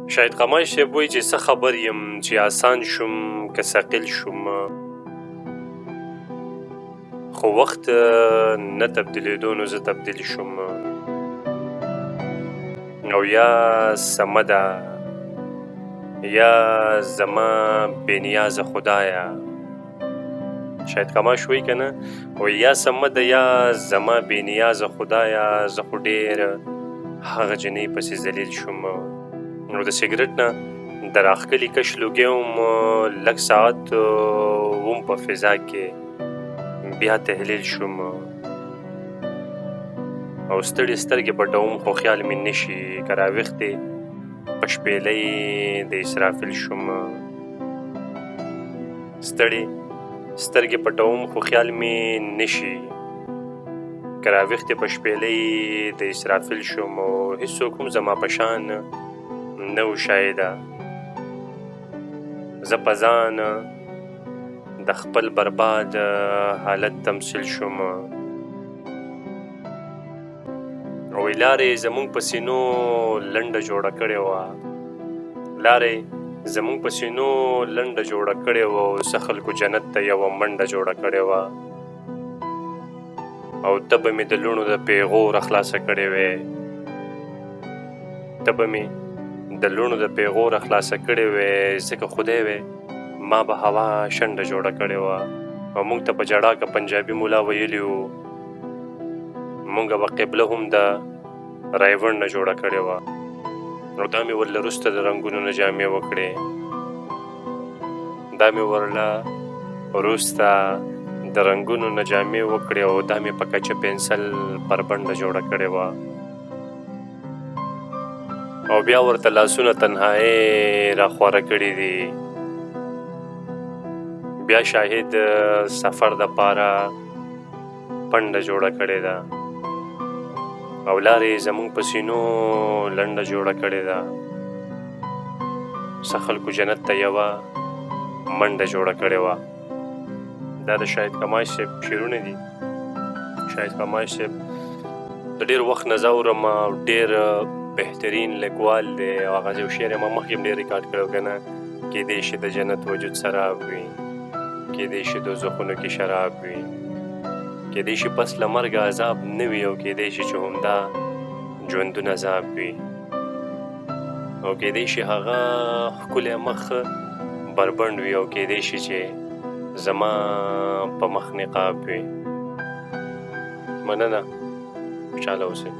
شاید قمای صاحب وایي چې څه خبر یم چې آسان شوم که ثقیل شوم، خو وخت نه تبدیلېدو نو زه تبدیل شوم. او یا سمه ده یا زما بېنیازه خدایه، شاید قماش وایي که نه، وایي یا سمه ده یا زما بېنیازه خدایه، زه خو ډېر هغه جینۍ پسې ذلیل شوم. نو د سګرټ نه د راښکلي کش لوګی وم، لږ ساعت وم په فضا کې بیا تحلیل شوم. او ستړي سترګې پټوم خو خیال مې نه شي، که راویښتې په شپېلۍ د اسرافیل شوم. ستړي سترګې پټوم خو خیال مې نه شي، که راویښتې په شپېلۍ د اسرافیل شوم. او هېڅوک هم زما په شان نه و شایده، زه په ځان د خپل برباد حالت تمثیل شوم. وایي لارې زموږ په سینو لنډه جوړه کړې وه، لارې زموږ په سینو لنډه جوړه کړې وه، او څه خلکو جنت ته یوه منډه جوړه کړې وه. او ته به مې د لوڼو د پیغور خلاصه کړې وې، ته به مې د لوڼو د پیغور خلاصه کړې وې، ځکه خدای وې ما به هوا شنډه جوړه کړې وه. او موږ ته په جړا که پنجابي مولا ویلي وو، موږ به قبله هم د رایونډه جوړه کړې وه. نو دا مې ورله وروسته د رنګونو نه جامې وکړې، دا مې ورله وروسته د رنګونو نه جامې وکړې، او دا مې په کچه پنسل پر بنډه جوړه کړې وه. او بیا ورته لاسونه تنهایي راخواره کړي دي، بیا شاهد سفر دپاره پنډه جوړه کړې ده. او لارې زموږ په سینو لنډه جوړه کړې ده، څه خلکو جنت ته یوه منډه جوړه کړې وه. دا د شاهد قماش صاحب شعرونه دي. شاهد قماش صاحب د ډېر وخت نه زه اورم، او ډېر بهترین لیکوال دی. او هغه یو شعر یې ما مخکې هم ډېر ریکارډ کړی و که نه، کیدای شي د جنت وجود سراب وي، کیدای شي دوزخونو کې شراب وي، کیدای شي پس له مرګه عذاب نه وي، او کیدای شي چې همدا ژوندون عذاب وي، او کیدای شي هغه ښکلی مخ بربنډ وي، او کیدای شي چې زما په مخ نقاب وي. مننه، خوشحاله اوسئ.